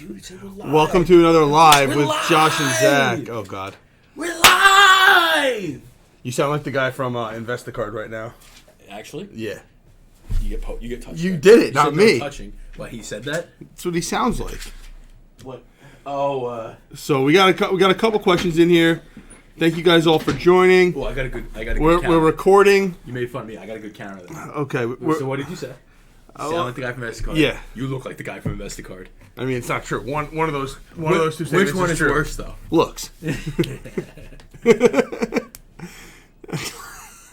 Dude, say we're live. Welcome to another live We're with live. Josh and Zach. Oh, God. We're live! You sound like the guy from InvestiCard right now. Actually? Yeah. You get touched. You there. did it, You not said no me. touching. What, he said that? That's what he sounds like. What? Oh, So we got a couple questions in here. Thank you guys all for joining. well, I got a good counter. We're recording. You made fun of me. I got a good counter there. Okay. So what did you say? Sound like the guy from InvestiCard. Yeah. You look like the guy from InvestiCard. I mean, it's not true. One of those two statements. Which one is true. worse, though? Looks.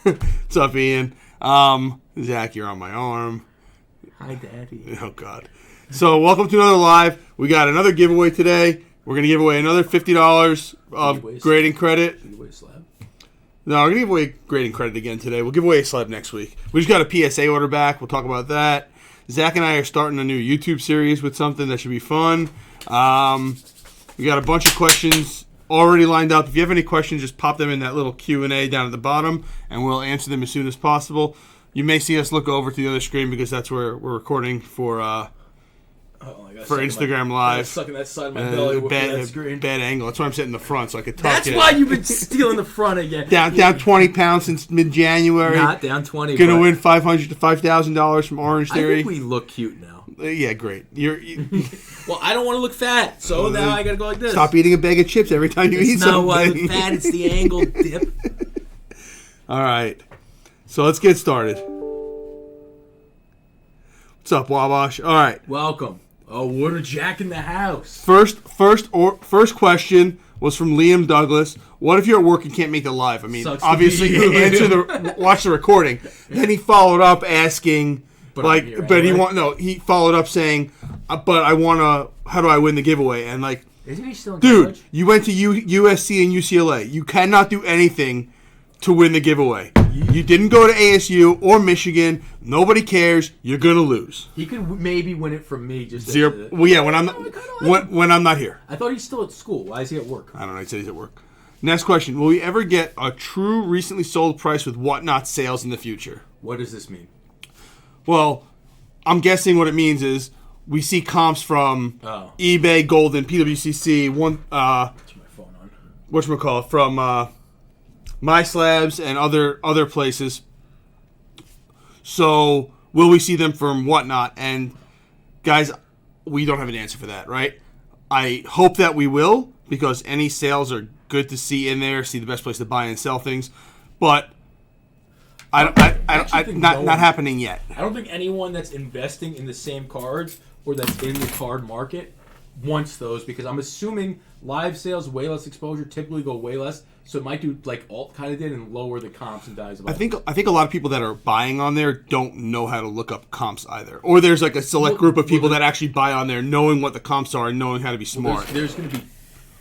What's up, Ian? Zach, you're on my arm. Hi, Daddy. Oh, God. So, welcome to another live. We got another giveaway today. We're going to give away another $50 of grading credit. Giveaway slab. No, we're going to give away grading credit again today. We'll give away a slab next week. We just got a PSA order back. We'll talk about that. Zach and I are starting a new YouTube series with something that should be fun. We got a bunch of questions already lined up. If you have any questions, just pop them in that little Q&A down at the bottom, and we'll answer them as soon as possible. You may see us look over to the other screen because that's where we're recording for Instagram Live. Sucking that side of my belly with that screen. Bad angle. That's why I'm sitting in the front so I could talk. That's why you've been stealing the front again. Down 20 pounds since mid-January. Not down 20. Gonna win $500 to $5,000 from Orange Theory. I think we look cute now. Yeah, great. Well, I don't want to look fat, so now I gotta go like this. Stop eating a bag of chips every time you eat something. It's not why I look fat, it's the angle dip. All right. So let's get started. What's up, Wabash? All right. Welcome. Oh, Water Jack in the house. First question was from Liam Douglas. What if you're at work and can't make it live? I mean, Sucks to obviously, be you. watch the recording. Then he followed up asking, he followed up saying, but I want to, how do I win the giveaway? And like, isn't he still in dude, college? you went to USC and UCLA. You cannot do anything to win the giveaway. You didn't go to ASU or Michigan. Nobody cares. You're gonna lose. He could maybe win it from me. Just Zero. Well, yeah, when I'm not here. I thought he's still at school. Why is he at work? I don't know. He said he's at work. Next question: will we ever get a true recently sold price with whatnot sales in the future? What does this mean? Well, I'm guessing what it means is we see comps from eBay, Golden, PWCC, Turn my phone on. whatchamacallit, from My Slabs and other places. So will we see them from whatnot? And guys, we don't have an answer for that, right? I hope that we will, because any sales are good to see in there, see the best place to buy and sell things. But not happening yet. I don't think anyone that's investing in the same cards or that's in the card market wants those, because I'm assuming live sales, way less exposure, typically go way less. So it might do like Alt kind of did and lower the comps and dies. I think a lot of people that are buying on there don't know how to look up comps either. Or there's like a select group of people that actually buy on there knowing what the comps are and knowing how to be smart. There's going to be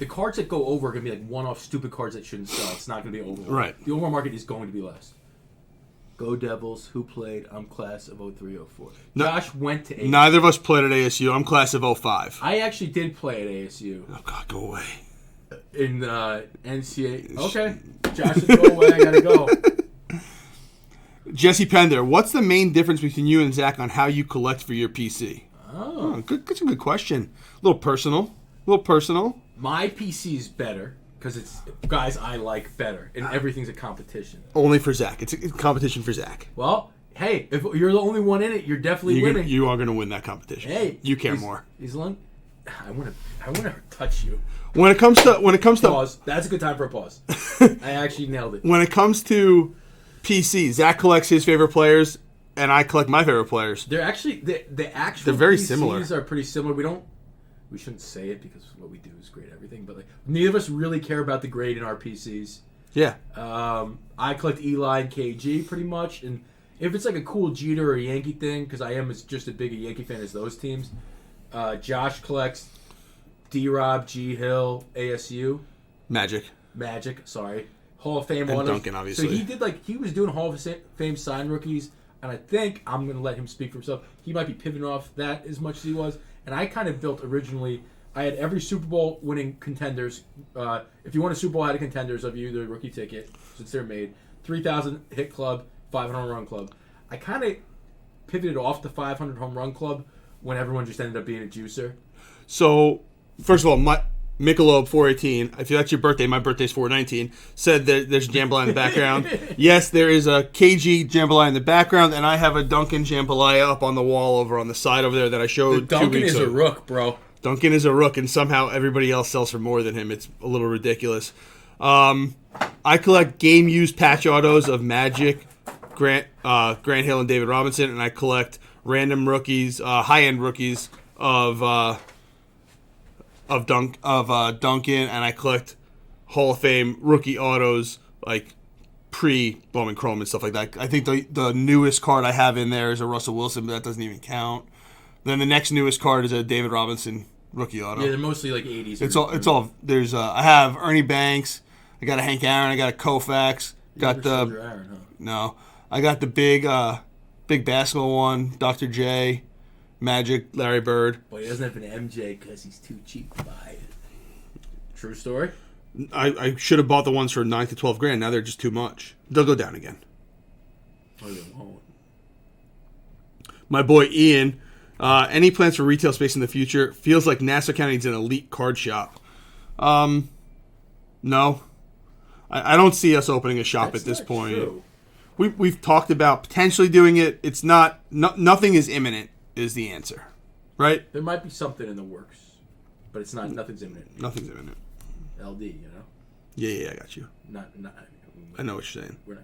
the cards that go over are going to be like one-off stupid cards that shouldn't sell. It's not going to be overall. Right. The overall market is going to be less. Go Devils. Who played? I'm class of 03-04. Josh went to ASU. Neither of us played at ASU. I'm class of 05. I actually did play at ASU. Oh, God, go away. In NCAA. Okay. Josh said go away. I got to go. Jesse Pender, what's the main difference between you and Zach on how you collect for your PC? Oh. That's a good question. A little personal. My PC is better because it's guys I like better, and everything's a competition. Only for Zach. It's a competition for Zach. Well, hey, if you're the only one in it, you're definitely winning. You are going to win that competition. Hey, you care more. I want to touch you. When it comes to pause. That's a good time for a pause. I actually nailed it. When it comes to PC, Zach collects his favorite players, and I collect my favorite players. They're actually they're very PCs similar. Are pretty similar. We shouldn't say it because what we do is grade everything, but like neither of us really care about the grade in our PCs. Yeah. I collect Eli and KG pretty much, and if it's like a cool Jeter or Yankee thing, because I am just as big a Yankee fan as those teams. Josh collects D-Rob, G Hill, ASU, Magic, sorry, Hall of Fame, and Duncan, obviously. So he did he was doing Hall of Fame sign rookies, and I think I'm going to let him speak for himself. He might be pivoting off that as much as he was, and I kind of built originally. I had every Super Bowl winning contenders. If you won a Super Bowl, I had a contenders of you, the rookie ticket, since they're made. 3,000 hit club, 500 run club. I kind of pivoted off the 500 home run club when everyone just ended up being a juicer. So, first of all, Michelob 418. If that's your birthday, my birthday's 419. Said that there's jambalaya in the background. Yes, there is a KG jambalaya in the background, and I have a Dunkin' jambalaya up on the wall over on the side over there that I showed. The 2 Dunkin' weeks is ago. a rook, bro. Dunkin' is a rook, and somehow everybody else sells for more than him. It's a little ridiculous. I collect game-used patch autos of Magic, Grant Hill, and David Robinson, and I collect random rookies, high-end rookies of Dunkin', and I collect Hall of Fame rookie autos like pre-Bowman Chrome and stuff like that. I think the newest card I have in there is a Russell Wilson, but that doesn't even count. Then the next newest card is a David Robinson rookie auto. Yeah, they're mostly like 80s. It's all. There's I have Ernie Banks. I got a Hank Aaron. I got a Koufax. Got the Aaron, huh? no. I got the big basketball one. Dr. J, Magic, Larry Bird. But he doesn't have an MJ because he's too cheap to buy it. True story. I should have bought the ones for $9 to $12 Now they're just too much. They'll go down again. Oh, they won't. My boy Ian. Any plans for retail space in the future? Feels like Nassau County needs an elite card shop. No. I don't see us opening a shop That's at this not point. true. We've talked about potentially doing it. It's not. Nothing is imminent. Is the answer, right? There might be something in the works, but it's not. Nothing's imminent. Nothing's imminent. LD, you know. Yeah, I got you. Not. I know what you're saying. We're not.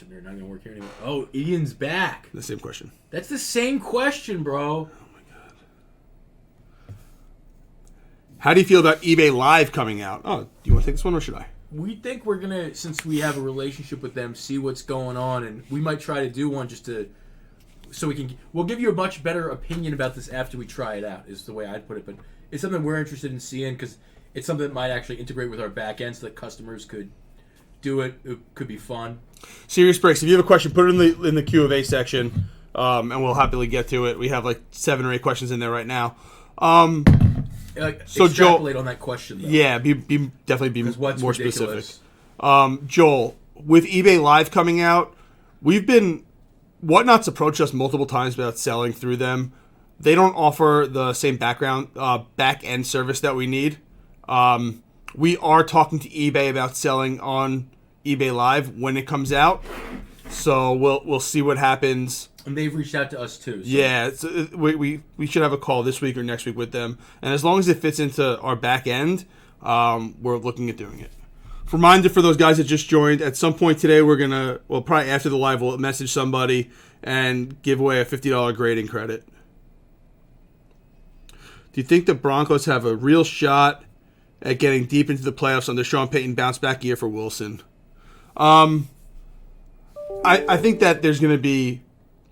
They're not gonna work here anymore. Oh, Ian's back. The same question. That's the same question, bro. Oh my god. How do you feel about eBay Live coming out? Oh, do you want to take this one or should I? We think we're gonna, since we have a relationship with them, see what's going on, and we might try to do one just to, so we can. We'll give you a much better opinion about this after we try it out. Is the way I'd put it, but it's something we're interested in seeing because it's something that might actually integrate with our back end, so that customers could do it. It could be fun. Serious breaks. If you have a question, put it in the Q&A section, and we'll happily get to it. We have like 7 or 8 questions in there right now. So extrapolate on that question, though. Yeah, definitely be what's more ridiculous? specific. Joel, with eBay Live coming out, Whatnot's approached us multiple times about selling through them. They don't offer the same back end service that we need. We are talking to eBay about selling on eBay Live when it comes out, so we'll see what happens. And they've reached out to us too. So. Yeah, we should have a call this week or next week with them, and as long as it fits into our back end, we're looking at doing it. Reminder for those guys that just joined: at some point today, probably after the live, we'll message somebody and give away a $50 grading credit. Do you think the Broncos have a real shot at getting deep into the playoffs under Sean Payton bounce back year for Wilson? I think that there's going to be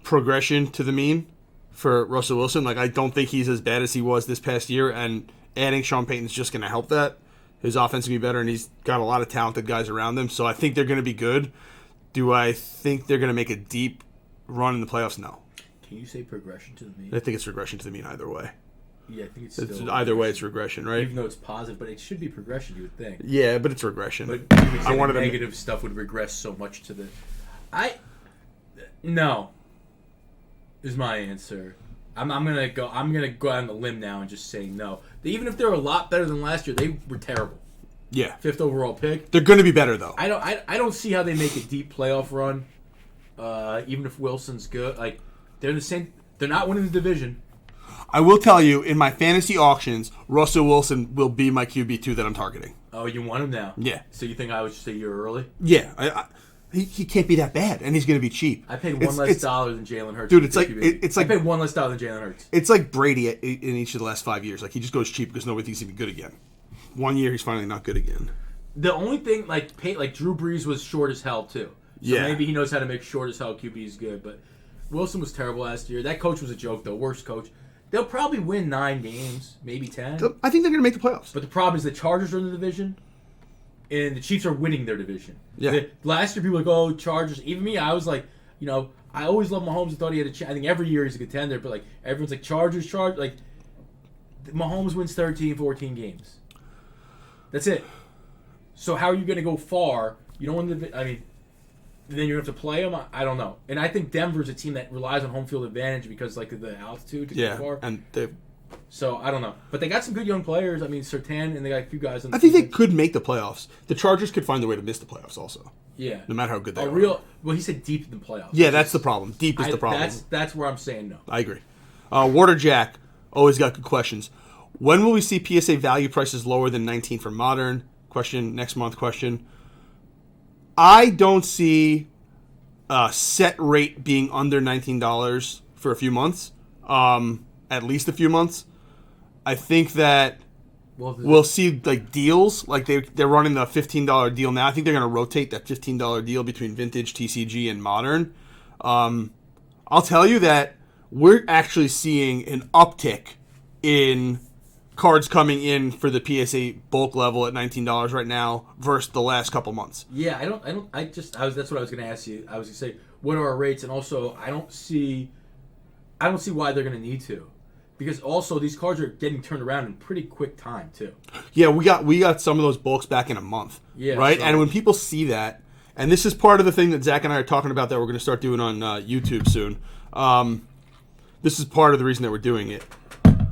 progression to the mean for Russell Wilson. Like, I don't think he's as bad as he was this past year, and adding Sean Payton is just going to help that. His offense will be better, and he's got a lot of talented guys around him, so I think they're going to be good. Do I think they're going to make a deep run in the playoffs? No. Can you say progression to the mean? I think it's regression to the mean either way. Yeah, I think it's still either way, it's regression, right? Even though it's positive, but it should be progression, you would think. Yeah, but it's regression. But you would say the negative stuff would regress so much to the... No. Is my answer. I'm gonna go out on the limb now and just say no. Even if they're a lot better than last year, they were terrible. Yeah. 5th overall pick. They're going to be better though. I don't see how they make a deep playoff run. Even if Wilson's good, like they're the same. They're not winning the division. I will tell you, in my fantasy auctions, Russell Wilson will be my QB2 that I'm targeting. Oh, you want him now? Yeah. So you think I would just say you're early? Yeah. He can't be that bad, and he's going to be cheap. I paid one less dollar than Jalen Hurts. Dude, it's like I paid one less dollar than Jalen Hurts. It's like Brady in each of the last 5 years. Like, he just goes cheap because nobody thinks he'd be good again. 1 year, he's finally not good again. The only thing, like Drew Brees was short as hell too. So maybe he knows how to make short as hell QBs good. But Wilson was terrible last year. That coach was a joke, though. Worst coach. They'll probably win 9 games, maybe 10. I think they're going to make the playoffs. But the problem is the Chargers are in the division, and the Chiefs are winning their division. Yeah. Last year, people were like, oh, Chargers. Even me, I was like, I always loved Mahomes and thought he had a chance. I think every year he's a contender, but like everyone's like, Chargers. Like, Mahomes wins 13, 14 games. That's it. So how are you going to go far? You don't win the... I mean... Then you're going to have to play them? I don't know. And I think Denver's a team that relies on home field advantage because, like, the altitude to go far. And they've So I don't know, but they got some good young players. I mean, Sertan, and they got a few guys. I think they could make the playoffs. The Chargers could find a way to miss the playoffs also. Yeah. No matter how good they are. Well, he said deep in the playoffs. Yeah, that's the problem. Deep is the problem. That's where I'm saying no. I agree. Water Jack always got good questions. When will we see PSA value prices lower than 19 for modern? Question next month. Question. I don't see a set rate being under $19 for a few months. At least a few months. I think that we'll see like deals, like they're running the $15 deal now. I think they're going to rotate that $15 deal between vintage, TCG, and modern. I'll tell you that we're actually seeing an uptick in cards coming in for the PSA bulk level at $19 right now versus the last couple months. Yeah, that's what I was going to ask you. I was going to say, what are our rates? And also, I don't see why they're going to need to. Because also these cards are getting turned around in pretty quick time too. Yeah, we got some of those bulks back in a month. Yeah, right. So. And when people see that, and this is part of the thing that Zach and I are talking about that we're going to start doing on YouTube soon. This is part of the reason that we're doing it.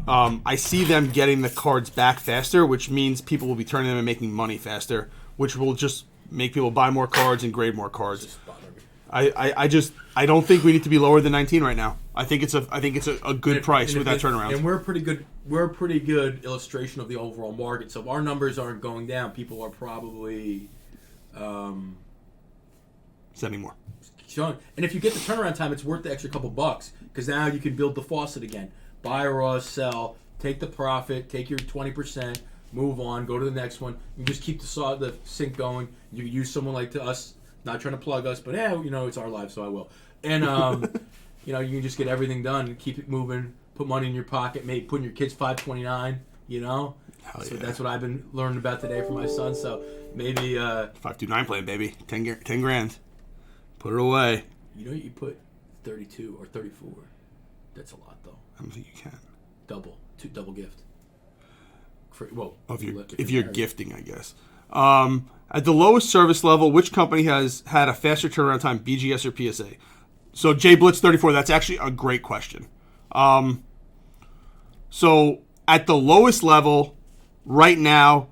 I see them getting the cards back faster, which means people will be turning them and making money faster, which will just make people buy more cards and grade more cards. I don't think we need to be lower than 19 right now. I think it's a good price with that turnaround. And we're a pretty good illustration of the overall market. So if our numbers aren't going down, people are probably sending more. And if you get the turnaround time, it's worth the extra couple bucks because now you can build the faucet again. Buy raw, sell, take the profit, take your 20%, move on, go to the next one. You just keep the sink going. You use someone like us. Not trying to plug us, but it's our life, so I will. And you can just get everything done, keep it moving, put money in your pocket, maybe put in your kids $5.29. Hell so yeah. That's what I've been learning about today for my son. So maybe 529 plan, baby, 10 grand, put it away. You put 32 or 34. That's a lot though. I don't think you can. Double gift. If you're gifting, I guess. At the lowest service level, which company has had a faster turnaround time, BGS or PSA? So J Blitz 34, that's actually a great question. So at the lowest level, right now,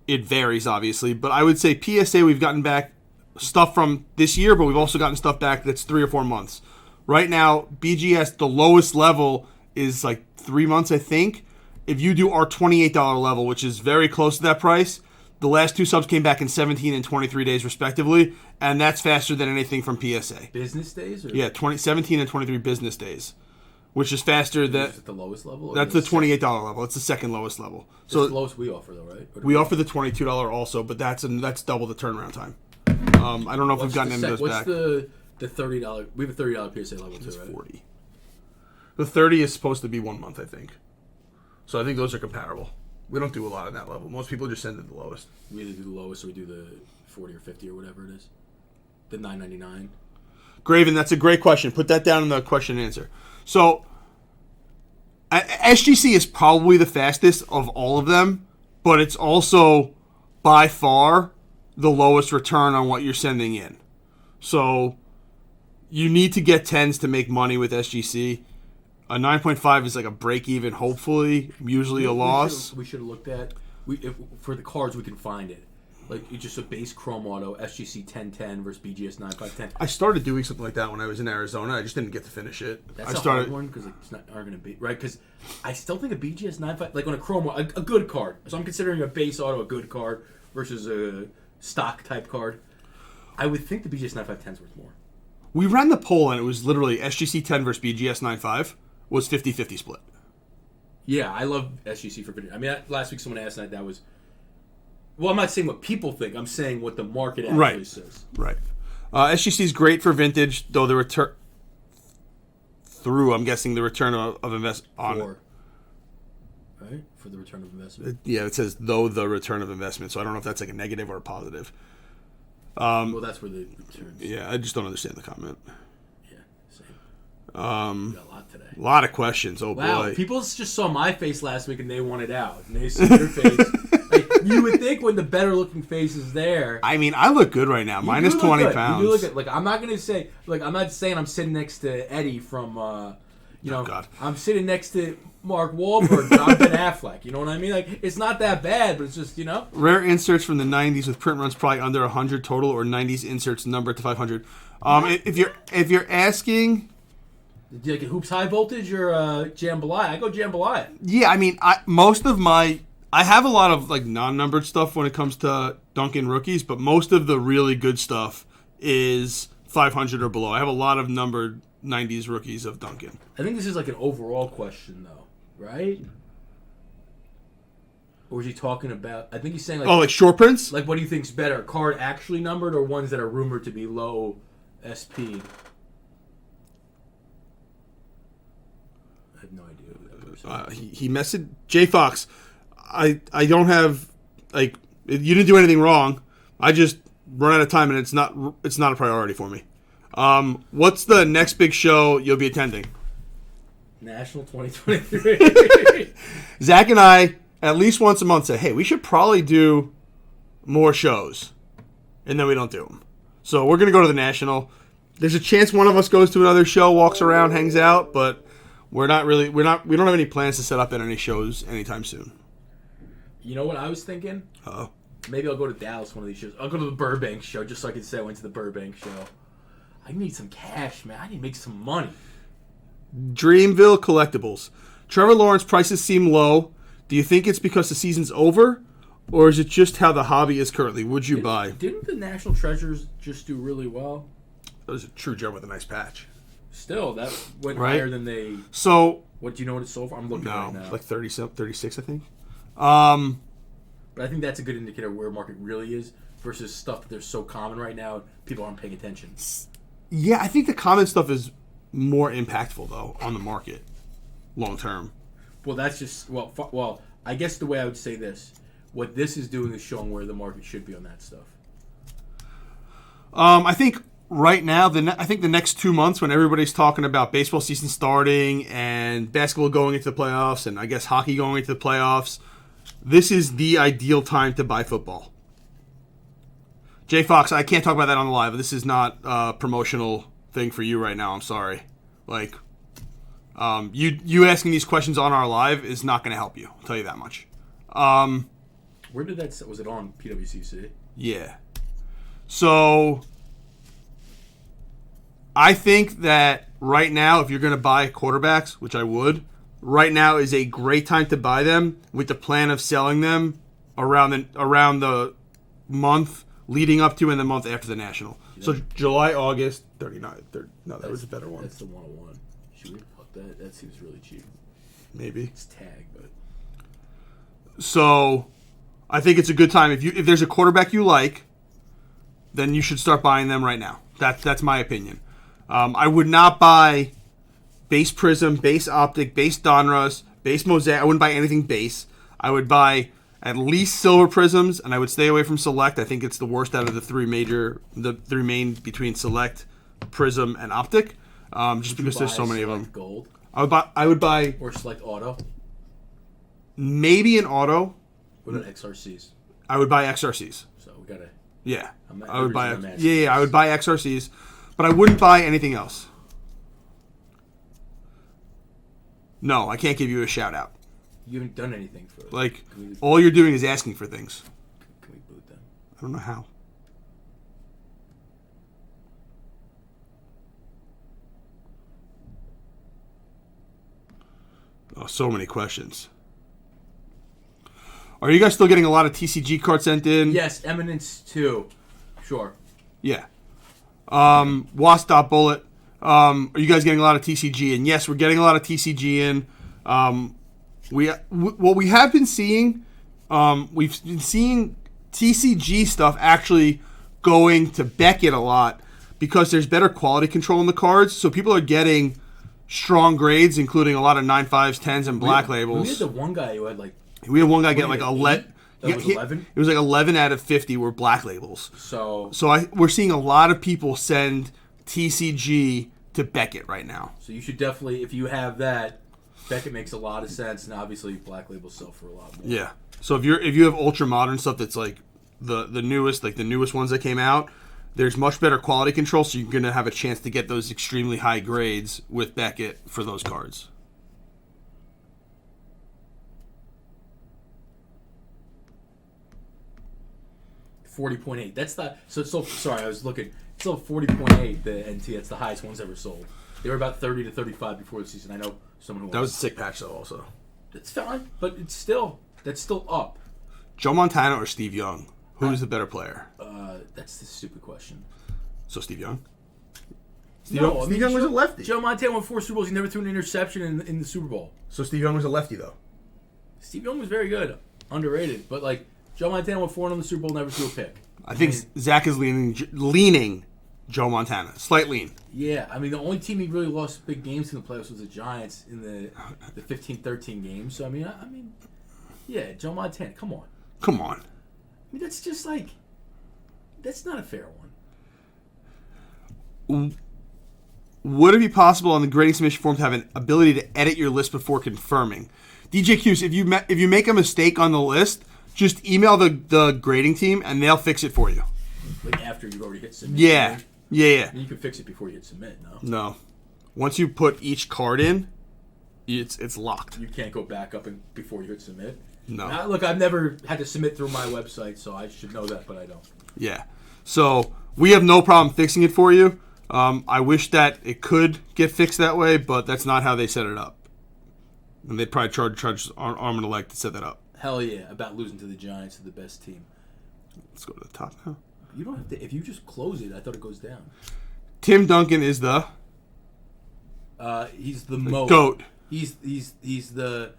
it varies obviously, but I would say PSA we've gotten back stuff from this year, but we've also gotten stuff back that's 3 or 4 months. Right now, BGS, the lowest level is like 3 months, I think. If you do our $28 level, which is very close to that price, the last 2 subs came back in 17 and 23 days, respectively, and that's faster than anything from PSA. Business days? Or? Yeah, 17 and 23 business days, which is faster than... Is it the lowest level? That's the $28 level. It's the second lowest level. So it's the lowest we offer, though, right? We offer the $22 also, but that's double the turnaround time. I don't know if we've gotten any of those back. What's the $30? We have a $30 PSA level, too, right? 40. The 30 is supposed to be 1 month, I think. So I think those are comparable. We don't do a lot on that level. Most people just send it the lowest. We either do the lowest or we do the 40 or 50 or whatever it is. The $9.99. Graven, that's a great question. Put that down in the question and answer. So, SGC is probably the fastest of all of them, but it's also by far the lowest return on what you're sending in. So, you need to get 10s to make money with SGC. A 9.5 is like a break even, hopefully, usually a loss. We should have looked at, for the cards, we can find it. Like, it's just a base Chrome Auto, SGC 1010 versus BGS 9510. I started doing something like that when I was in Arizona. I just didn't get to finish it. That's a hard one because it's not going to be, right? Because I still think a BGS 95, like on a Chrome, a good card. So I'm considering a base auto a good card versus a stock type card. I would think the BGS 9510 is worth more. We ran the poll and it was literally SGC 10 versus BGS 95 was 50-50 split. Yeah, I love SGC for video. I mean, last week someone asked that was... Well, I'm not saying what people think. I'm saying what the market actually says. Right. SGC is great for vintage, though the return... I'm guessing, the return of investment on it. Right? For the return of investment. Yeah, it says, though the return of investment. So I don't know if that's like a negative or a positive. Well, that's where the returns... Yeah, I just don't understand the comment. We got a lot today. A lot of questions. Oh, wow, boy. People just saw my face last week and they wanted out. And they see your face. Like, you would think when the better looking face is there. I mean, I look good right now. Minus 20 good. pounds. You do look good. Like, I'm not going to say, like, I'm not saying I'm sitting next to Eddie from, You know, God. I'm sitting next to Mark Wahlberg, but I'm Ben Affleck. You know what I mean? Like, it's not that bad, but it's just, you know. Rare inserts from the 90s with print runs probably under 100 total, or 90s inserts numbered to 500. If you're asking, Do you like a Hoops High Voltage or Jambalaya? I go Jambalaya. yeah, I mean, I have a lot of like non-numbered stuff when it comes to Duncan rookies, but most of the really good stuff is 500 or below. I have a lot of numbered 90s rookies of Duncan. I think this is like an overall question, though, right? Or is he talking about? I think he's saying Like short prints? Like, what do you think's better, a card actually numbered or ones that are rumored to be low SP? I have no idea who that person is. He messaged J Fox. I don't have like you didn't do anything wrong. I just run out of time and it's not a priority for me. What's the next big show you'll be attending? National 2023. Zach and I at least once a month say, hey, we should probably do more shows, and then we don't do them. So we're gonna go to the National. There's a chance one of us goes to another show, walks around, hangs out, but we don't have any plans to set up at any shows anytime soon. You know what I was thinking? Uh-oh. Maybe I'll go to Dallas one of these shows. I'll go to the Burbank show just so I can say I went to the Burbank show. I need some cash, man. I need to make some money. Dreamville Collectibles. Trevor Lawrence prices seem low. Do you think it's because the season's over, or is it just how the hobby is currently? Would you buy? Didn't the National Treasures just do really well? That was a true gem with a nice patch. Still, that went Right? higher than they... So... What, do you know what it's sold for? I'm looking right now. Like 36, I think. But I think that's a good indicator of where market really is versus stuff that they're so common right now, people aren't paying attention. Yeah, I think the common stuff is more impactful, though, on the market long term. Well, that's just... Well, I guess the way I would say this, what this is doing is showing where the market should be on that stuff. I think right now, I think the next 2 months when everybody's talking about baseball season starting and basketball going into the playoffs and I guess hockey going into the playoffs, this is the ideal time to buy football. Jay Fox, I can't talk about that on the live. This is not a promotional thing for you right now. I'm sorry. Like, you asking these questions on our live is not going to help you. I'll tell you that much. Where did that... Was it on PWCC? Yeah. So, I think that right now, if you're going to buy quarterbacks, which I would, right now is a great time to buy them with the plan of selling them around the month leading up to and the month after the National. Yeah. So July, August, 39. That was a better one. That's the 101. Should we put that? That seems really cheap. Maybe. It's tag, but... So, I think it's a good time. If there's a quarterback you like, then you should start buying them right now. That's my opinion. I would not buy base Prism, base Optic, base Donruss, base Mosaic. I wouldn't buy anything base. I would buy at least Silver Prisms, and I would stay away from Select. I think it's the worst out of the three main between Select, Prism, and Optic. Just because there's so many of them. Gold. I would buy or Select Auto. Maybe an Auto. What about XRCs? I would buy XRCs. So we gotta. Yeah, I would buy. I would buy XRCs, but I wouldn't buy anything else. No, I can't give you a shout out. You haven't done anything for it. Like, all you're doing is asking for things. Can we boot them? I don't know how. Oh, so many questions. Are you guys still getting a lot of TCG cards sent in? Yes, Eminence 2. Sure. Yeah. Wasp.bullet. Are you guys getting a lot of TCG in? Yes, we're getting a lot of TCG in. What we have been seeing, we've been seeing TCG stuff actually going to Beckett a lot because there's better quality control in the cards. So people are getting strong grades, including a lot of 9.5s, 10s, and black labels. We had the one guy who had like... We had one guy get like 11. That was 11? It was like 11 out of 50 were black labels. So we're seeing a lot of people send TCG to Beckett right now. So you should definitely, if you have that, Beckett makes a lot of sense, and obviously black labels sell for a lot more. Yeah. So if you have ultra modern stuff that's like the newest, like the newest ones that came out, there's much better quality control, so you're going to have a chance to get those extremely high grades with Beckett for those cards. $40.8. That's the so it's still sorry, I was looking. It's still $40.8. The NT. That's the highest ones ever sold. They were about 30 to 35 before the season. I know someone who That was a sick patch, though. Also, It's fine, but that's still up. Joe Montana or Steve Young? Who is the better player? That's the stupid question. So Steve Young. Steve Young was a lefty. Joe Montana won 4 Super Bowls. He never threw an interception in the Super Bowl. So Steve Young was a lefty, though. Steve Young was very good, underrated, but like Joe Montana won 4 in the Super Bowl, never threw a pick. I think Zach is leaning Joe Montana. Slight lean. Yeah, I mean, the only team he really lost big games in the playoffs was the Giants in the 15-13 game. So, I mean, yeah, Joe Montana, come on. Come on. I mean, that's just like, that's not a fair one. Would it be possible on the grading submission form to have an ability to edit your list before confirming? DJ Q's, if you make a mistake on the list, just email the grading team and they'll fix it for you. Like after you've already hit submit. Yeah. Right? Yeah. And you can fix it before you hit submit, no? No. Once you put each card in, it's locked. You can't go back up before you hit submit? No. Now, look, I've never had to submit through my website, so I should know that, but I don't. Yeah. So we have no problem fixing it for you. I wish that it could get fixed that way, but that's not how they set it up. And they'd probably charge arm and a leg to set that up. Hell yeah, about losing to the Giants, to the best team. Let's go to the top now. You don't have to. If you just close it, I thought it goes down. Tim Duncan is the He's the moat. GOAT. He's the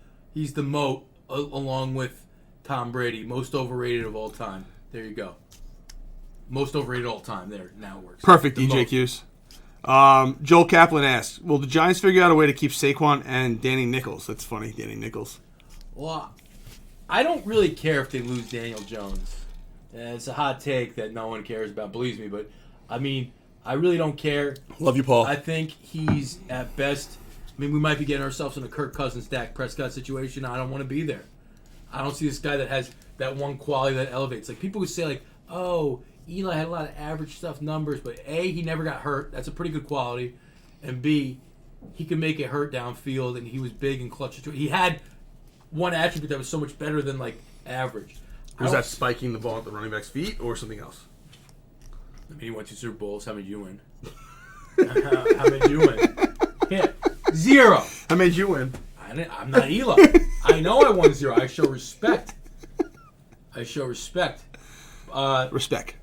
moat along with Tom Brady, most overrated of all time. There you go. Most overrated of all time. There, now it works. Perfect, The DJ Q's. Joel Kaplan asks, will the Giants figure out a way to keep Saquon and Danny Nichols? That's funny, Danny Nichols. Well, I don't really care if they lose Daniel Jones. It's a hot take that no one cares about, believes me, but I mean, I really don't care. Love you, Paul. I think he's at best. I mean, we might be getting ourselves in a Kirk Cousins, Dak Prescott situation. I don't want to be there. I don't see this guy that has that one quality that elevates. Like people would say, like, oh, Eli had a lot of average stuff numbers, but A, he never got hurt. That's a pretty good quality. And B, he could make it hurt downfield, and he was big and clutch. He had one attribute that was so much better than like average. Was that spiking the ball at the running back's feet or something else? I mean, he went to Super Bowls. How many did you win? How many did you win? Yeah, 0. How made you win? I'm not Eli. I know I won 0. I show respect. Respect.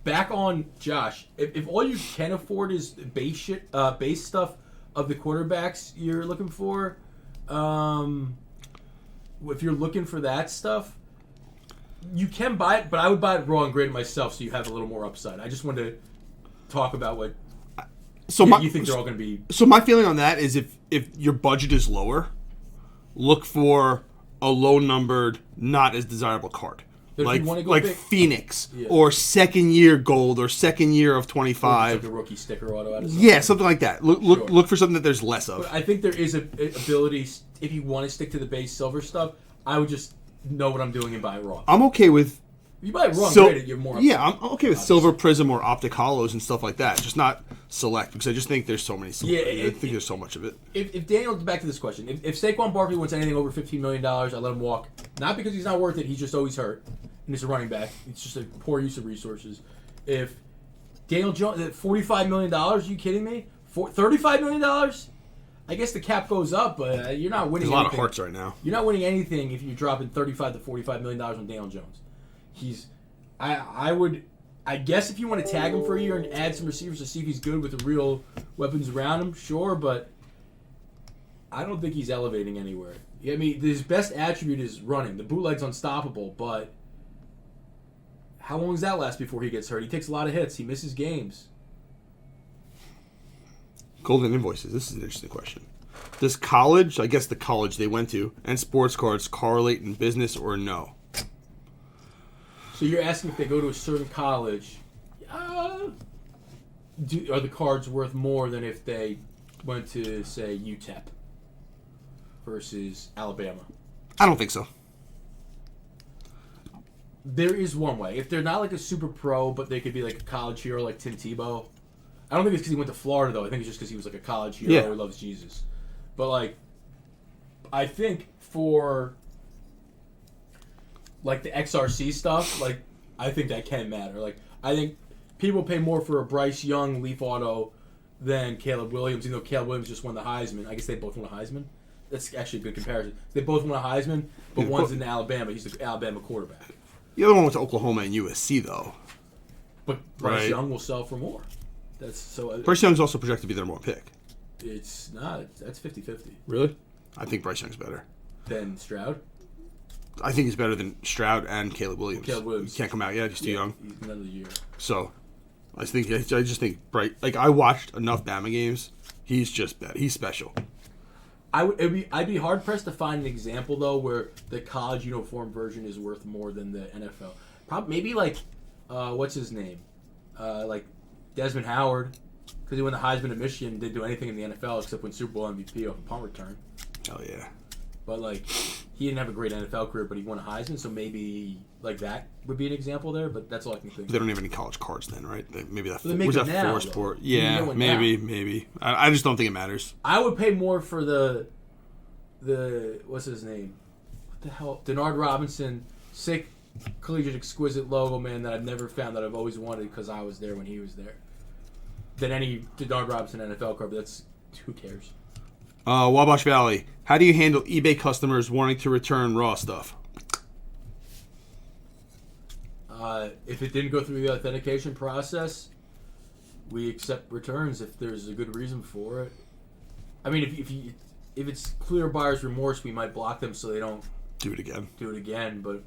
Back on Josh. If all you can afford is base stuff of the quarterbacks you're looking for, if you're looking for that stuff, you can buy it, but I would buy it raw and grade it myself so you have a little more upside. I just wanted to talk about what you think they're all going to be. So my feeling on that is if your budget is lower, look for a low-numbered, not as desirable card. Like Phoenix or second year gold or second year of 25. Like a rookie sticker auto out of something. Yeah, something like that. Look for something that there's less of. But I think there is an ability, if you want to stick to the base silver stuff, I would just know what I'm doing and buy it raw. I'm okay with... If you buy it raw and grade it, you're more... Yeah, I'm okay with Silver Prism or Optic Hollows and stuff like that. Just not Select, because I just think there's so many... I think there's so much of it. If Daniel... Back to this question. If Saquon Barkley wins anything over $15 million, I let him walk. Not because he's not worth it. He's just always hurt. And he's a running back. It's just a poor use of resources. If Daniel Jones... $45 million? Are you kidding me? $35 million? I guess the cap goes up, but you're not winning anything. There's a lot of hearts right now. You're not winning anything if you're dropping $35 to $45 million on Daniel Jones. I guess if you want to tag him for a year and add some receivers to see if he's good with the real weapons around him, sure, but I don't think he's elevating anywhere. I mean, his best attribute is running. The bootleg's unstoppable, but how long does that last before he gets hurt? He takes a lot of hits. He misses games. Golden Invoices. This is an interesting question. Does college, I guess the college they went to, and sports cards correlate in business or no? So you're asking if they go to a certain college, are the cards worth more than if they went to, say, UTEP versus Alabama? I don't think so. There is one way. If they're not like a super pro, but they could be like a college hero like Tim Tebow. I don't think it's because he went to Florida, though. I think it's just because he was like a college hero who loves Jesus. But, like, I think for, like, the XRC stuff, like, I think that can matter. Like, I think people pay more for a Bryce Young Leaf Auto than Caleb Williams, even though Caleb Williams just won the Heisman. I guess they both won a Heisman. That's actually a good comparison. They both won a Heisman, but one's in Alabama. He's the Alabama quarterback. The other one went to Oklahoma and USC, though. But Bryce Young will sell for more. That's so. Bryce Young's also projected to be their more pick. It's not. That's 50-50. Really? I think Bryce Young's better. Than Stroud? I think he's better than Stroud and Caleb Williams. Caleb Williams. He can't come out yet. He's too young. He's another year. So, I just think Bryce. Like, I watched enough Bama games. He's just better. He's special. I'd be hard pressed to find an example though where the college uniform version is worth more than the NFL. Maybe like, what's his name? Like Desmond Howard, because he won the Heisman at Michigan and didn't do anything in the NFL except win Super Bowl MVP off a punt return. Hell yeah. But like, he didn't have a great NFL career, but he won a Heisman, so maybe like that would be an example there. But that's all I can think. They don't have any college cards then, right? Maybe that was that now, four sport. Yeah, maybe. I just don't think it matters. I would pay more for the what's his name? What the hell? Denard Robinson, sick, collegiate, exquisite logo, man, that I've never found that I've always wanted because I was there when he was there. Than any Denard Robinson NFL card, but that's who cares. Wabash Valley. How do you handle eBay customers wanting to return raw stuff? If it didn't go through the authentication process, we accept returns if there's a good reason for it. I mean, if it's clear buyer's remorse, we might block them so they don't do it again. But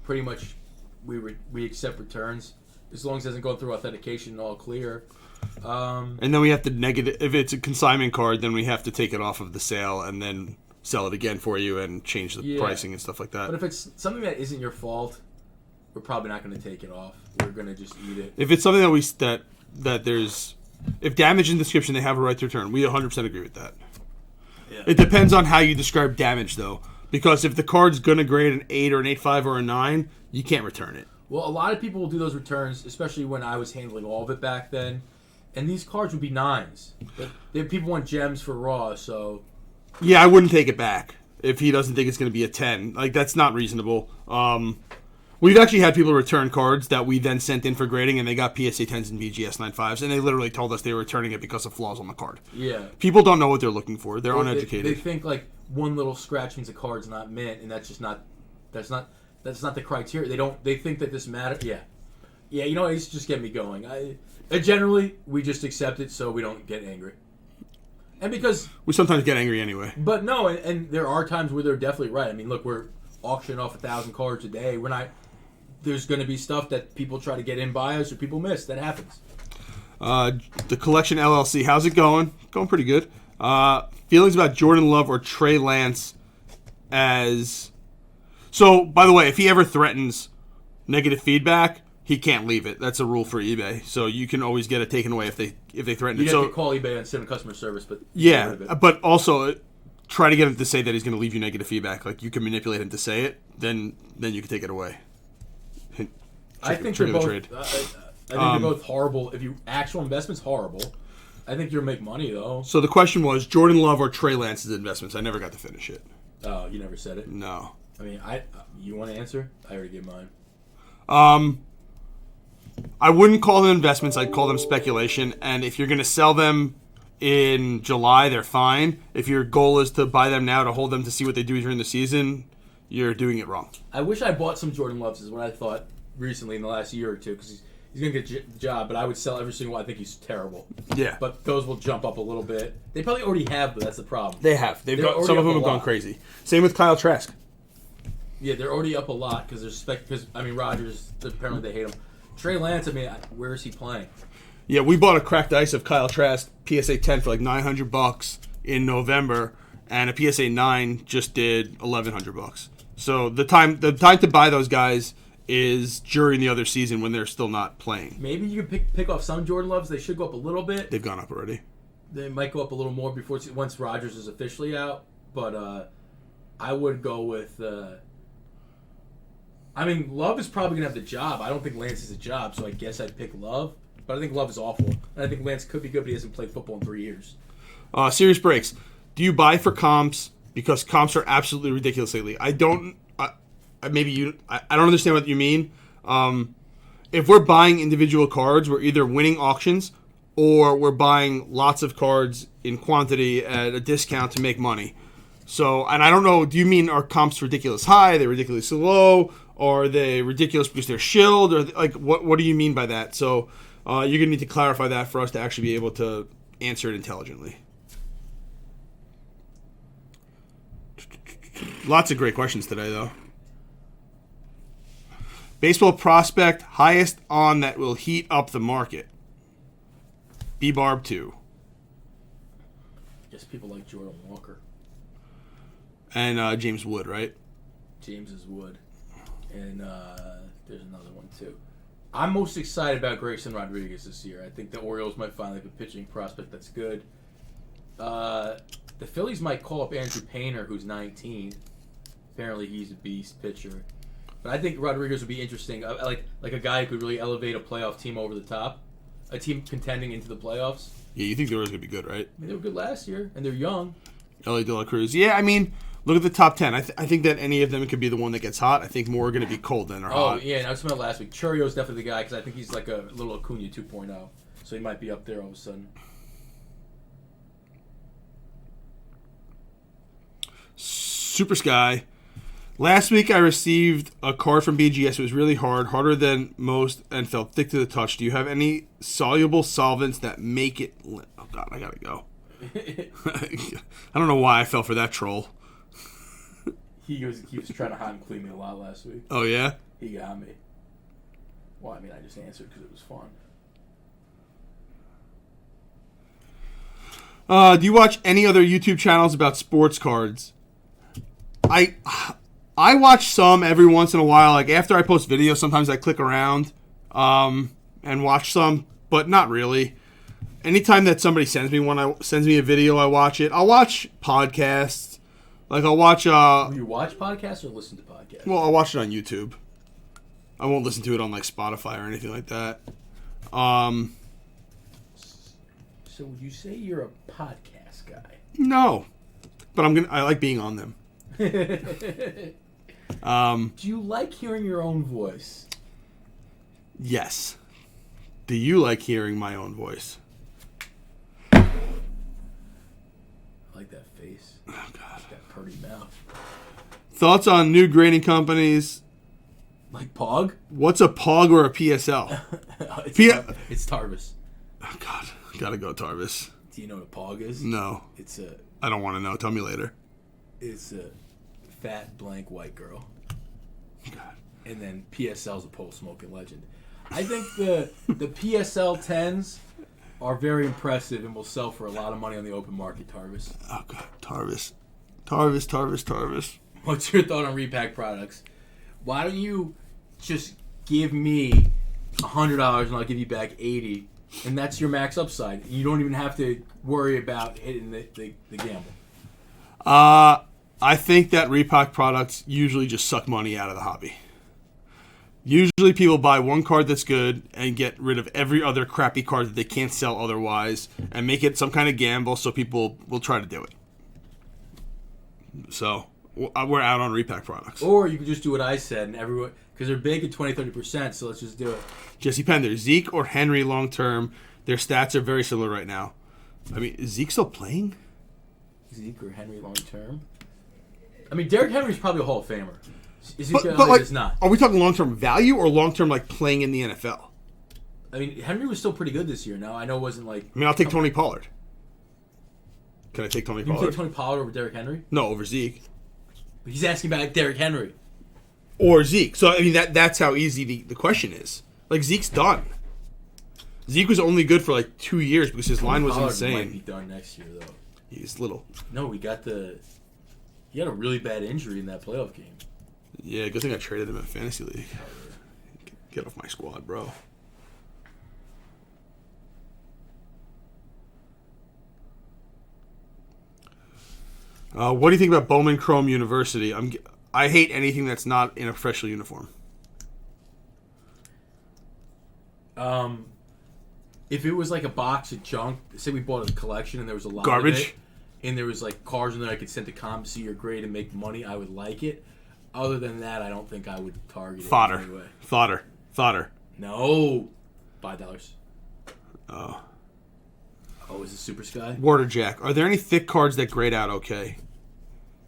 pretty much, we accept returns as long as it doesn't go through authentication and all clear. And then we have to negative. If it's a consignment card, then we have to take it off of the sale and then sell it again for you and change the pricing and stuff like that. But if it's something that isn't your fault, we're probably not going to take it off. We're going to just eat it. If it's something that there's, if damage in description, they have a right to return. We 100% agree with that. Yeah. It depends on how you describe damage, though, because if the card's going to grade an 8 or an 8.5 or a 9, you can't return it. Well, a lot of people will do those returns, especially when I was handling all of it back then. And these cards would be 9s. But people want gems for raw, so... Yeah, I wouldn't take it back if he doesn't think it's going to be a 10. Like, that's not reasonable. We've actually had people return cards that we then sent in for grading, and they got PSA 10s and VGS 9.5s, and they literally told us they were returning it because of flaws on the card. Yeah. People don't know what they're looking for. They're uneducated. They think, like, one little scratch means a card's not mint, and that's just not... That's not the criteria. They think that this matters. Yeah. Yeah, you know, it's just getting me going. Generally, we just accept it so we don't get angry. And because... We sometimes get angry anyway. But no, and there are times where they're definitely right. I mean, look, we're auctioning off 1,000 cards a day. We're not... There's going to be stuff that people try to get in by us or people miss. That happens. The Collection LLC, how's it going? Going pretty good. Feelings about Jordan Love or Trey Lance as... So, by the way, if he ever threatens negative feedback... He can't leave it. That's a rule for eBay. So you can always get it taken away if they threaten it. You have to call eBay and send them customer service, but yeah, but also try to get him to say that he's going to leave you negative feedback. Like you can manipulate him to say it, then you can take it away. I think they're both. I think they're both horrible. If you actual investments, horrible. I think you'll make money though. So the question was Jordan Love or Trey Lance's investments. I never got to finish it. Oh, you never said it. No. I mean, you want to answer? I already gave mine. I wouldn't call them investments. I'd call them speculation. And if you're going to sell them in July, they're fine. If your goal is to buy them now to hold them to see what they do during the season, you're doing it wrong. I wish I bought some Jordan Loves is what I thought recently in the last year or two because he's going to get the job, but I would sell every single one. I think he's terrible. Yeah. But those will jump up a little bit. They probably already have, but that's the problem. They have. Some of them have gone crazy. Same with Kyle Trask. Yeah, they're already up a lot because Rodgers, apparently they hate him. Trey Lance, where is he playing? Yeah, we bought a cracked ice of Kyle Trask PSA 10 for like $900 in November, and a PSA 9 just did $1,100. So the time to buy those guys is during the other season when they're still not playing. Maybe you can pick off some Jordan Loves. They should go up a little bit. They've gone up already. They might go up a little more once Rodgers is officially out, but I would go with. I mean, Love is probably gonna have the job. I don't think Lance is a job, so I guess I'd pick Love. But I think Love is awful. And I think Lance could be good, but he hasn't played football in 3 years. Serious breaks. Do you buy for comps? Because comps are absolutely ridiculous lately. I don't. Maybe you. I don't understand what you mean. If we're buying individual cards, we're either winning auctions or we're buying lots of cards in quantity at a discount to make money. So, and I don't know. Do you mean are comps ridiculous high? They're ridiculously low? Or are they ridiculous because they're shilled? Or like, what do you mean by that? So. You're going to need to clarify that for us to actually be able to answer it intelligently. Lots of great questions today, though. Baseball prospect highest on that will heat up the market. B-Barb 2. I guess people like Jordan Walker. And James Wood, right? James is Wood. And there's another one, too. I'm most excited about Grayson Rodriguez this year. I think the Orioles might finally have a pitching prospect that's good. The Phillies might call up Andrew Painter, who's 19. Apparently, he's a beast pitcher. But I think Rodriguez would be interesting. Like a guy who could really elevate a playoff team over the top. A team contending into the playoffs. Yeah, you think the Orioles going to be good, right? I mean, they were good last year, and they're young. Ellie De La Cruz. Yeah, I mean, look at the top 10. I think that any of them could be the one that gets hot. I think more are going to be cold than are hot. Oh, yeah, and I was talking about last week. Churrio's definitely the guy, because I think he's like a little Acuna 2.0. So he might be up there all of a sudden. Super Sky. Last week I received a card from BGS. It was really hard, harder than most, and felt thick to the touch. Do you have any soluble solvents that make it... Oh, God, I got to go. I don't know why I fell for that troll. He was trying to hot and clean me a lot last week. Oh, yeah? He got me. Well, I mean, I just answered because it was fun. Do you watch any other YouTube channels about sports cards? I watch some every once in a while. Like, after I post videos, sometimes I click around and watch some, but not really. Anytime that somebody sends me a video, I watch it. I'll watch podcasts. Like, I'll watch... Do you watch podcasts or listen to podcasts? Well, I'll watch it on YouTube. I won't listen to it on, like, Spotify or anything like that. So would you say you're a podcast guy? No. But I like being on them. Do you like hearing your own voice? Yes. Do you like hearing my own voice? I like that face. Oh, God. That pretty mouth. Thoughts on new grading companies? Like Pog? What's a Pog or a PSL? It's Tarvis. Oh, God. Gotta go, Tarvis. Do you know what a Pog is? No. I don't want to know. Tell me later. It's a fat blank white girl. God. And then PSL's a pole smoking legend. I think the PSL 10s are very impressive and will sell for a lot of money on the open market, Tarvis. Oh, God. Tarvis. What's your thought on repack products? Why don't you just give me $100 and I'll give you back $80, and that's your max upside. You don't even have to worry about hitting the gamble. I think that repack products usually just suck money out of the hobby. Usually people buy one card that's good and get rid of every other crappy card that they can't sell otherwise and make it some kind of gamble so people will try to do it. So we're out on repack products. Or you could just do what I said, and everyone, because they're big at 20-30%, so let's just do it. Jesse Pender, Zeke or Henry long term, their stats are very similar right now. I mean, is Zeke still playing? Zeke or Henry long term? I mean, Derrick Henry's probably a Hall of Famer. Is he? But like, it's not. Are we talking long term value or long term like playing in the NFL? I mean, Henry was still pretty good this year. Now I know it wasn't like. I mean, I'll take Tony Pollard. Can I take Tony Pollard? You take Tony Pollard over Derrick Henry? No, over Zeke. But he's asking about Derrick Henry. Or Zeke. So, I mean, that's how easy the question is. Like, Zeke's done. Zeke was only good for, like, 2 years because his line was Pollard insane. Might be done next year, though. He's little. No, he had a really bad injury in that playoff game. Yeah, good thing I traded him in Fantasy League. Get off my squad, bro. What do you think about Bowman Chrome University? I hate anything that's not in a professional uniform. If it was like a box of junk, say we bought a collection and there was a lot Garbage? of it, and there was like cars in there I could send to comp, see your grade, and make money, I would like it. Other than that, I don't think I would target it Fodder. anyway. Fodder. No. $5. Oh. Oh, is it Super Sky? Water Jack. Are there any thick cards that grade out okay?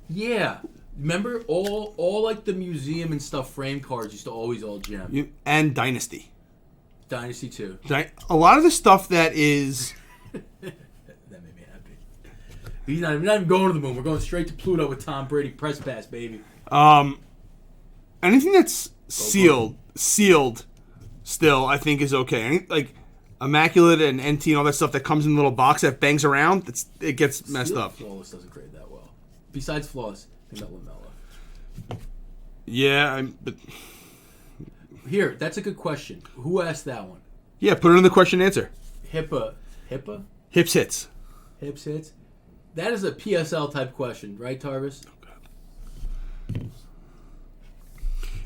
Yeah. Remember all like the museum and stuff frame cards used to always all gem. And Dynasty. Dynasty 2. A lot of the stuff that is... That made me happy. We're not even going to the moon. We're going straight to Pluto with Tom Brady. Press pass, baby. Anything that's sealed still, I think is okay. Like Immaculate and NT and all that stuff that comes in a little box that bangs around, it gets messed up. Flawless doesn't grade that well. Besides Flawless, I think that LaMelo. Yeah, but... Here, that's a good question. Who asked that one? Yeah, put it in the question and answer. HIPAA? Hips hits. Hips hits? That is a PSL type question, right, Tarvis?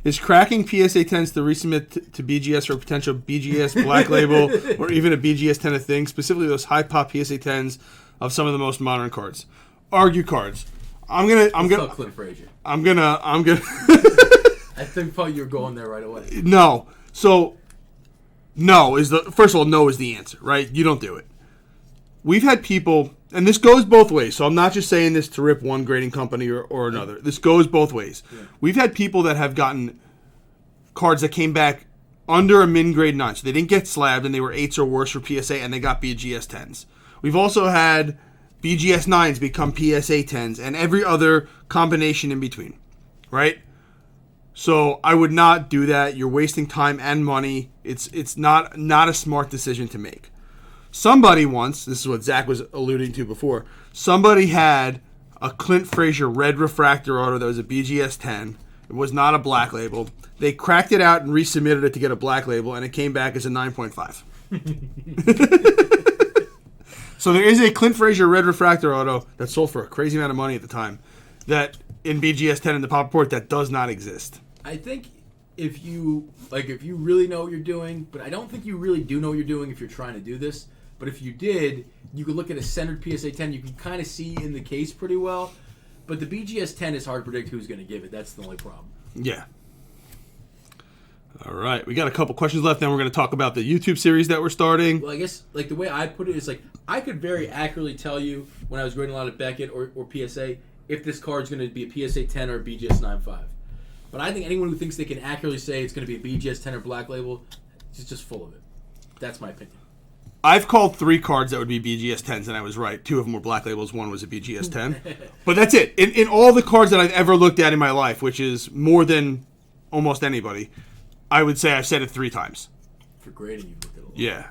Is cracking PSA 10s to resubmit to BGS for a potential BGS black label or even a BGS 10 a thing, specifically those high pop PSA 10s of some of the most modern cards? Argue cards. I'm gonna Clint Frazier. I'm gonna I thought you were going there right away. No. So no is the first of all, no is the answer, right? You don't do it. We've had people, and this goes both ways, so I'm not just saying this to rip one grading company or another. This goes both ways. Yeah. We've had people that have gotten cards that came back under a min grade 9, so they didn't get slabbed and they were 8s or worse for PSA and they got BGS 10s. We've also had BGS 9s become PSA 10s and every other combination in between, right? So I would not do that. You're wasting time and money. It's not a smart decision to make. Somebody once, this is what Zach was alluding to before, somebody had a Clint Frazier red refractor auto that was a BGS 10. It was not a black label. They cracked it out and resubmitted it to get a black label, and it came back as a 9.5. So there is a Clint Frazier red refractor auto that sold for a crazy amount of money at the time that in BGS 10 in the pop report that does not exist. I think if you really know what you're doing, but I don't think you really do know what you're doing if you're trying to do this. But if you did, you could look at a centered PSA 10. You can kind of see in the case pretty well. But the BGS 10 is hard to predict who's going to give it. That's the only problem. Yeah. All right. We got a couple questions left. Then we're going to talk about the YouTube series that we're starting. Well, I guess like the way I put it is like I could very accurately tell you when I was grading a lot of Beckett or PSA if this card's going to be a PSA 10 or a BGS 9.5. But I think anyone who thinks they can accurately say it's going to be a BGS 10 or black label is just full of it. That's my opinion. I've called 3 cards that would be BGS 10s, and I was right. 2 of them were black labels. 1 was a BGS 10. But that's it. In all the cards that I've ever looked at in my life, which is more than almost anybody, I would say I've said it 3 times. For grading, you've looked at a lot. Yeah.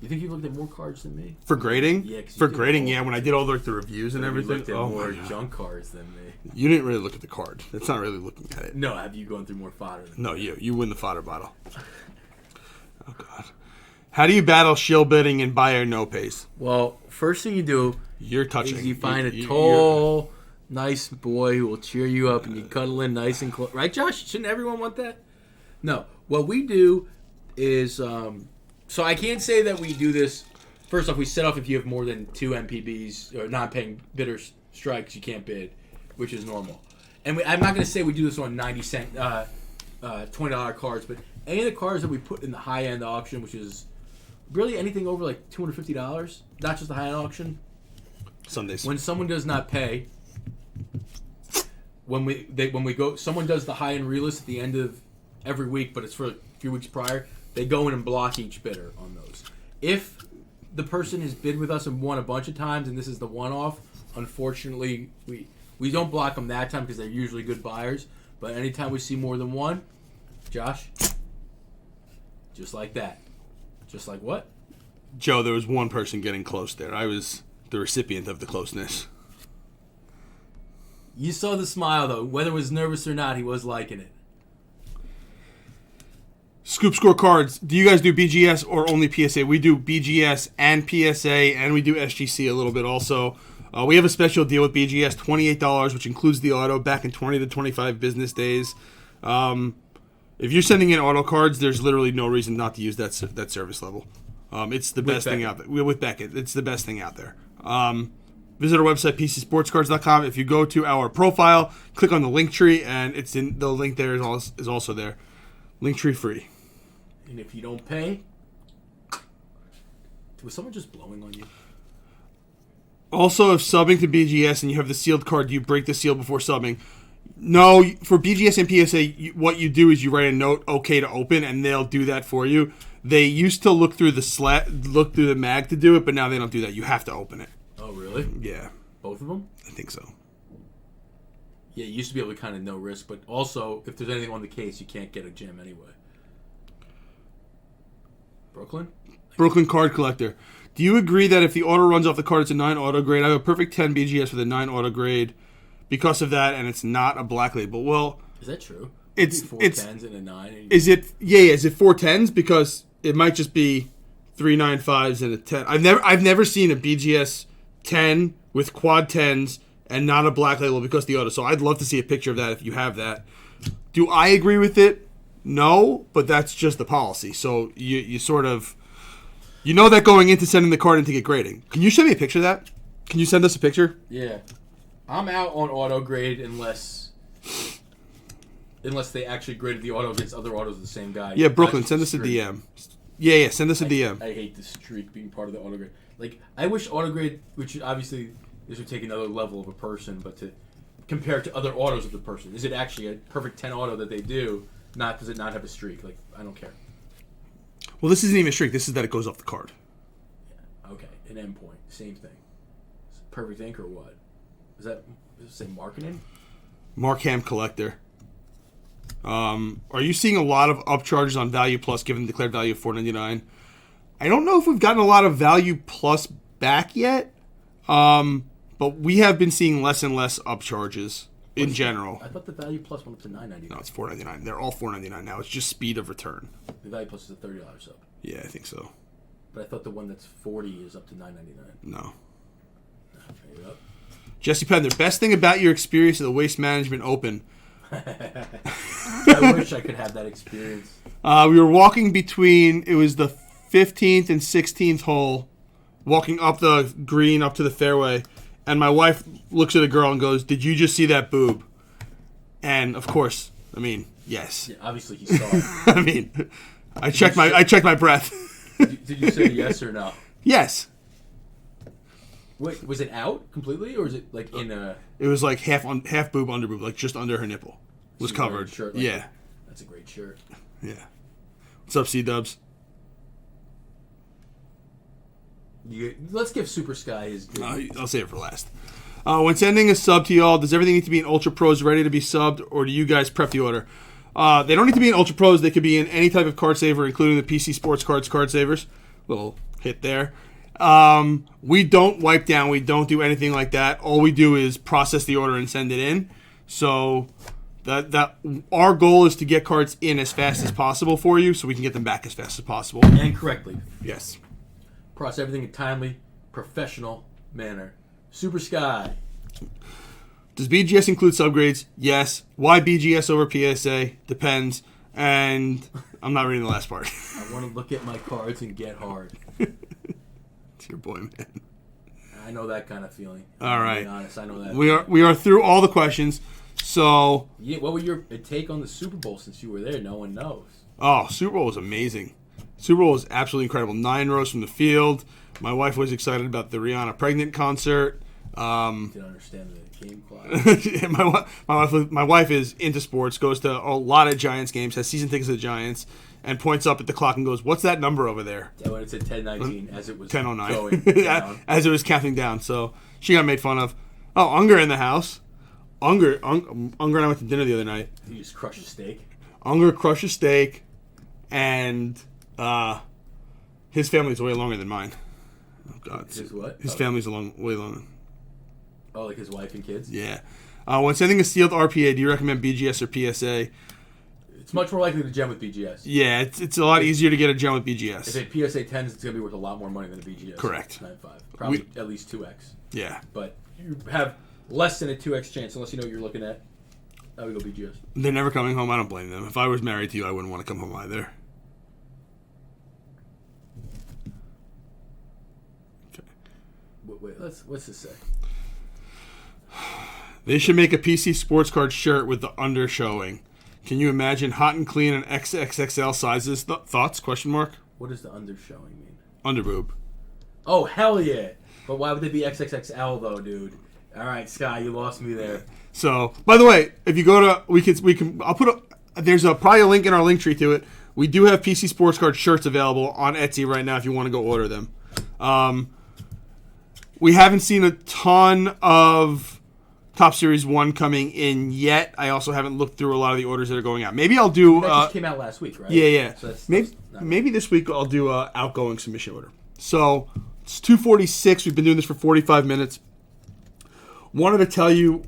You think you've looked at more cards than me? For grading? Yeah. For grading, yeah. When I did all the reviews and everything. You looked at more junk cards than me. You didn't really look at the card. That's not really looking at it. No, have you gone through more fodder than No, you win the fodder bottle. Oh, God. How do you battle shill bidding and buy or no pays? Well, first thing you do is you find a tall, nice boy who will cheer you up and you cuddle in nice and close. Right, Josh? Shouldn't everyone want that? No. What we do is, so I can't say that we do this. First off, we set off if you have more than 2 MPBs or non-paying bidder strikes, you can't bid, which is normal. And I'm not going to say we do this on 90-cent, $20 cards, but any of the cards that we put in the high-end auction, which is really anything over like $250, not just the high-end auction. Sundays. When someone does not pay, when we go, someone does the high-end realist at the end of every week, but it's for a few weeks prior. They go in and block each bidder on those. If the person has bid with us and won a bunch of times, and this is the one-off, unfortunately, we don't block them that time because they're usually good buyers. But anytime we see more than one, Josh, just like that. Just like what? Joe, there was one person getting close there. I was the recipient of the closeness. You saw the smile, though. Whether it was nervous or not, he was liking it. Scoop Score cards. Do you guys do BGS or only PSA? We do BGS and PSA, and we do SGC a little bit also. We have a special deal with BGS, $28, which includes the auto back in 20 to 25 business days. If you're sending in auto cards, there's literally no reason not to use that service level. It's the best thing out there. With Beckett, it's the best thing out there. Visit our website, PCSportsCards.com. If you go to our profile, click on the link tree, and it's in the link there is also there. Linktree free. And if you don't pay, was someone just blowing on you? Also, if subbing to BGS and you have the sealed card, do you break the seal before subbing? No, for BGS and PSA, what you do is you write a note, okay to open, and they'll do that for you. They used to look through the mag to do it, but now they don't do that. You have to open it. Oh, really? Yeah. Both of them? I think so. Yeah, you used to be able to kind of no risk, but also, if there's anything on the case, you can't get a gem anyway. Brooklyn Card Collector. Do you agree that if the auto runs off the card, it's a 9 auto grade? I have a perfect 10 BGS with a 9 auto grade because of that, and it's not a black label. Well, is that true? It's 4 10s and a 9. Is it? Yeah. Is it 4 10s? Because it might just be 3 9 5s and a 10. I've never seen a BGS 10 with quad 10s and not a black label because of the auto. So I'd love to see a picture of that if you have that. Do I agree with it? No, but that's just the policy. So you sort of, you know that going into sending the card in to get grading. Can you send me a picture of that? Can you send us a picture? Yeah. I'm out on auto grade unless they actually graded the auto against other autos of the same guy. Yeah, Brooklyn, send us a DM. Yeah, send us a DM. I hate the streak being part of the auto grade. Like, I wish auto grade, which obviously this would take another level of a person, but to compare it to other autos of the person. Is it actually a perfect 10 auto that they do? Not does it not have a streak? Like, I don't care. Well, this isn't even a streak. This is that it goes off the card. Yeah. Okay. An endpoint. Same thing. Perfect ink or what? Does it say marketing? Markham Collector. Are you seeing a lot of upcharges on Value Plus given the declared value of $4.99? I don't know if we've gotten a lot of Value Plus back yet, but we have been seeing less and less upcharges in general. I thought the Value Plus went up to $9.99. No, it's $4.99. They're all $4.99 now. It's just speed of return. The Value Plus is a $30 sub. Yeah, I think so. But I thought the one that's 40 is up to $9.99. No. Maybe up. Jesse Penn, the best thing about your experience at the Waste Management Open. I wish I could have that experience. We were walking between, it was the 15th and 16th hole, walking up the green, up to the fairway, and my wife looks at a girl and goes, "Did you just see that boob?" And, of course, I mean, yes. Yeah, obviously he saw it. I mean, I checked my breath. Did you say yes or no? Yes. Wait, was it out completely, or is it like in a? It was like half boob, under boob, like just under her nipple was covered. Shirt, yeah, that's a great shirt. Yeah. What's up, C-Dubs? Let's give Super Sky his. I'll save it for last. When sending a sub to y'all, does everything need to be in Ultra Pros ready to be subbed, or do you guys prep the order? They don't need to be in Ultra Pros. They could be in any type of card saver, including the PC Sports Cards card savers. Little hit there. We don't wipe down. We don't do anything like that. All we do is process the order and send it in. So that our goal is to get cards in as fast as possible for you, so we can get them back as fast as possible and correctly. Yes. Process everything in a timely, professional manner. Super Sky. Does BGS include subgrades? Yes. Why BGS over PSA? Depends. And I'm not reading the last part. I want to look at my cards and get hard. It's your boy, man. I know that kind of feeling. All right. To be honest, I know that. We are through all the questions. So. Yeah, what was your take on the Super Bowl since you were there? No one knows. Oh, Super Bowl was amazing. Super Bowl was absolutely incredible. 9 rows from the field. My wife was excited about the Rihanna Pregnant concert. Didn't understand the game clock. my wife is into sports, goes to a lot of Giants games, has season tickets to the Giants, and points up at the clock and goes, "What's that number over there?" Yeah, when it said 10:19 as it was 10:09 going down. as it was counting down. So she got made fun of. Oh, Unger in the house. Unger and I went to dinner the other night. You just crush a steak. Unger crushed a steak, and his family's way longer than mine. Oh God. His what? His family's way longer. Oh, like his wife and kids? Yeah. When sending a sealed RPA, do you recommend BGS or PSA? It's much more likely to gem with BGS. Yeah, it's a lot easier to get a gem with BGS. If it PSA 10s, it's going to be worth a lot more money than a BGS. Correct. 9.5. Probably at least 2x. Yeah. But you have less than a 2x chance unless you know what you're looking at. I would go BGS. They're never coming home. I don't blame them. If I was married to you, I wouldn't want to come home either. Okay. Wait, what's this say? They should make a PC sports card shirt with the under showing. Can you imagine hot and clean and XXXL sizes? Thoughts? Question mark. What does the under showing mean? Under boob. Oh, hell yeah. But why would they be XXXL though, dude? All right, Sky, you lost me there. So, by the way, if you go to, we can. I'll put there's probably a link in our link tree to it. We do have PC sports card shirts available on Etsy right now if you want to go order them. We haven't seen a ton of Top Series 1 coming in yet. I also haven't looked through a lot of the orders that are going out. Maybe I'll do... That just came out last week, right? Yeah. So maybe this week I'll do a outgoing submission order. So, it's 2:46. We've been doing this for 45 minutes. Wanted to tell you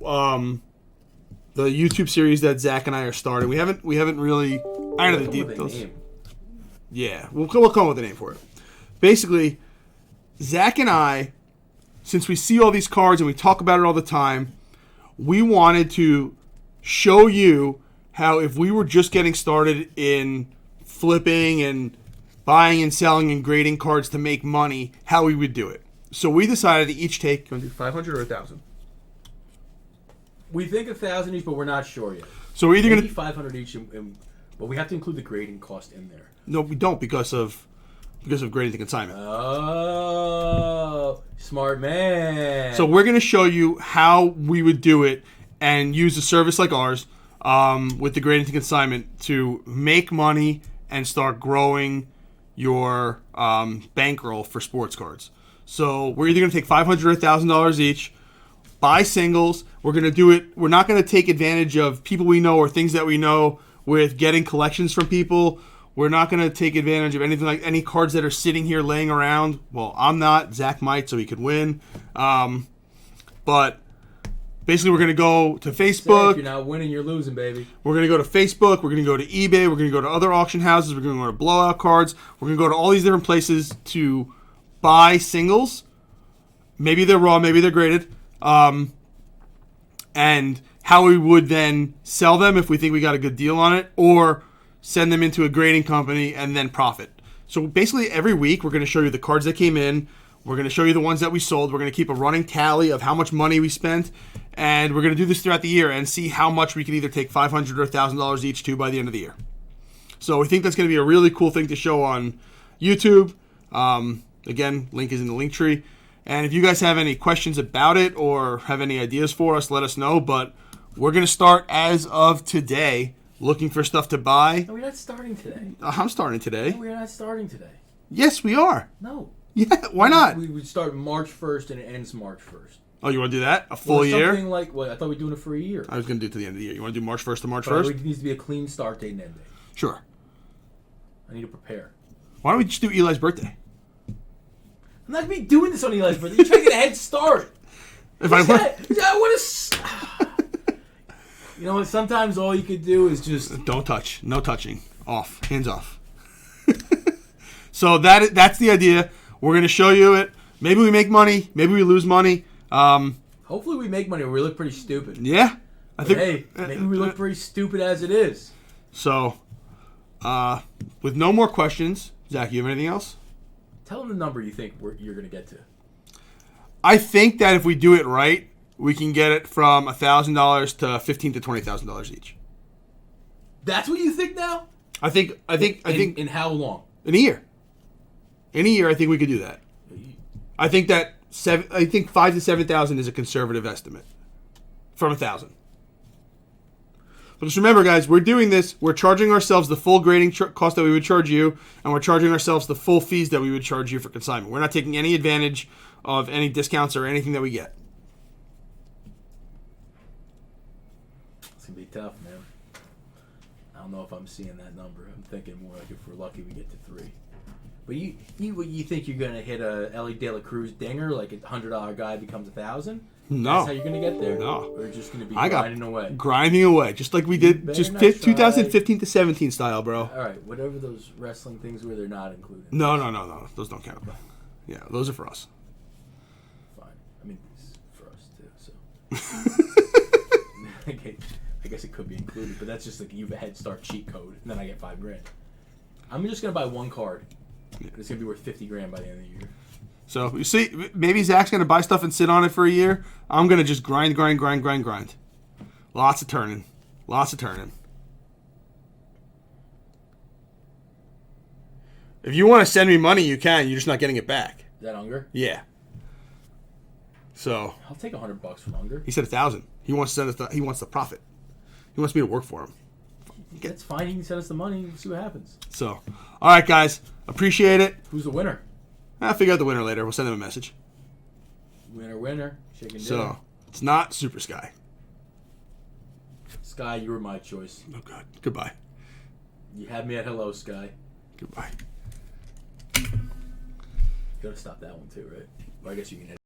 the YouTube series that Zach and I are starting. We haven't really ironed the details. Yeah, we'll come up with a name for it. Basically, Zach and I, since we see all these cards and we talk about it all the time, we wanted to show you how if we were just getting started in flipping and buying and selling and grading cards to make money, how we would do it. So we decided to each take, you want to do 500 or 1,000? We think 1,000 each, but we're not sure yet. So we're either going to... 500 each, but we have to include the grading cost in there. No, we don't because of grading the consignment. Oh, smart man. So we're going to show you how we would do it and use a service like ours with the grading to consignment to make money and start growing your bankroll for sports cards. So we're either going to take $500 or $1,000 each, buy singles. We're going to do it. We're not going to take advantage of people we know or things that we know with getting collections from people. We're not going to take advantage of anything like any cards that are sitting here laying around. Well, I'm not. Zach might, so he could win. But basically, we're going to go to Facebook. If you're not winning, you're losing, baby. We're going to go to Facebook. We're going to go to eBay. We're going to go to other auction houses. We're going to go to Blowout Cards. We're going to go to all these different places to buy singles. Maybe they're raw. Maybe they're graded. And how we would then sell them if we think we got a good deal on it, or send them into a grading company and then profit. So basically every week we're going to show you the cards that came in. We're going to show you the ones that we sold. We're going to keep a running tally of how much money we spent. And we're going to do this throughout the year and see how much we can either take $500 or $1,000 each to by the end of the year. So we think that's going to be a really cool thing to show on YouTube. Again, link is in the link tree. And if you guys have any questions about it or have any ideas for us, let us know. But we're going to start as of today looking for stuff to buy. No, we're not starting today. I'm starting today. No, we're not starting today. Yes, we are. No. Yeah, why not? We would start March 1st and it ends March 1st. Oh, you want to do that? A full year? Something like, well, I thought we were doing it for a year. I was going to do it to the end of the year. You want to do March 1st to March But 1st? it needs to be a clean start date and end date. Sure. I need to prepare. Why don't we just do Eli's birthday? I'm not going to be doing this on Eli's birthday. You're trying to get a head start. If I want to... You know what? Sometimes all you could do is just... Don't touch. No touching. Off. Hands off. So that's the idea. We're going to show you it. Maybe we make money. Maybe we lose money. Hopefully we make money or we look pretty stupid. Yeah. Hey, maybe we look pretty stupid as it is. So, with no more questions, Zach, you have anything else? Tell them the number you think you're going to get to. I think that if we do it right, we can get it from $1,000 to $15,000 to $20,000 each. That's what you think now? I think. In how long? In a year. In a year, I think we could do that. I think that 5,000 to 7,000 is a conservative estimate from 1,000. But just remember, guys, we're doing this. We're charging ourselves the full grading cost that we would charge you, and we're charging ourselves the full fees that we would charge you for consignment. We're not taking any advantage of any discounts or anything that we get. It's going to be tough, man. I don't know if I'm seeing that number. I'm thinking more like if we're lucky we get to 3. But you think you're going to hit a Ellie De La Cruz dinger, like a $100 guy becomes $1,000? No. That's how you're going to get there? No. Or just going to be grinding away? Grinding away, just like we did, just 2015 to 17 style, bro. All right, whatever those wrestling things were, they're not included. No. Those don't count. Yeah, those are for us. Fine. I mean, it's for us, too, so. I guess it could be included, but that's just like you have a head start cheat code, and then I get $5,000. I'm just gonna buy one card. It's gonna be worth $50,000 by the end of the year. So you see, maybe Zach's gonna buy stuff and sit on it for a year. I'm gonna just grind. Lots of turning. If you want to send me money, you can. You're just not getting it back. Is that Unger? Yeah. So I'll take $100 from Unger. he said 1,000. He wants to send us. He wants the profit. He wants me to work for him. That's fine. He can send us the money. We'll see what happens. So, all right, guys, appreciate it. Who's the winner? I'll figure out the winner later. We'll send him a message. Winner. Chicken dinner. So it's not Super Sky. Sky, you were my choice. Oh God. Goodbye. You had me at hello, Sky. Goodbye. You gotta stop that one too, right? Well, I guess you can edit.